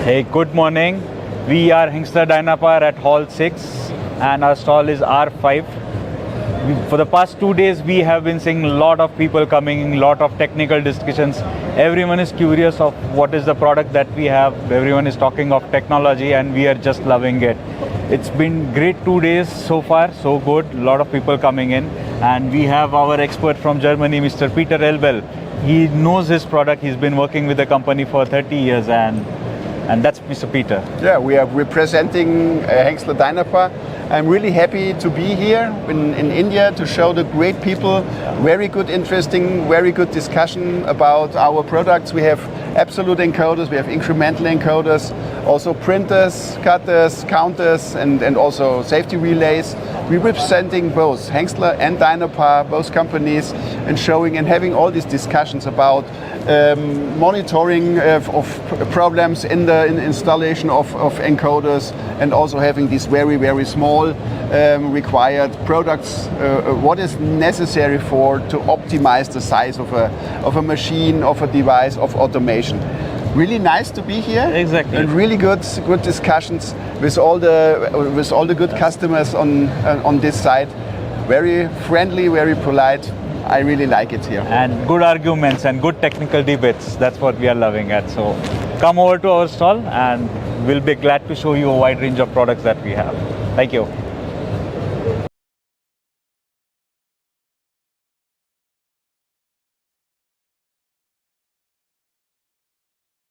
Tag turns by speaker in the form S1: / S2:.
S1: Hey, good morning. We are Hengstler-Dynapar at Hall 6 and our stall is R5. For the past 2 days, we have been seeing a lot of people coming, a lot of technical discussions. Everyone is curious of what is the product that we have. Everyone is talking of technology and we are just loving it. It's been great 2 days so far, so good. A lot of people coming in and we have our expert from Germany, Mr. Peter Elbel. He knows his product. He's been working with the company for 30 years and that's Mr. Peter.
S2: Yeah, we are representing Hengstler-Dynapar. I'm really happy to be here in India to show the great people. Very good, interesting, very good discussion about our products. We have absolute encoders, we have incremental encoders, also printers, cutters, counters, and also safety relays. We're representing both Hengstler and Dynapar, both companies, and showing and having all these discussions about monitoring of problems in the installation of encoders, and also having these very, very small required products, what is necessary to optimize the size of a machine, of a device, of automation. Really nice to be here.
S1: Exactly.
S2: And really good discussions with all the good customers on this side. Very friendly, very polite. I really like it here.
S1: And good arguments and good technical debates. That's what we are loving at. So come over to our stall and we'll be glad to show you a wide range of products that we have. Thank you.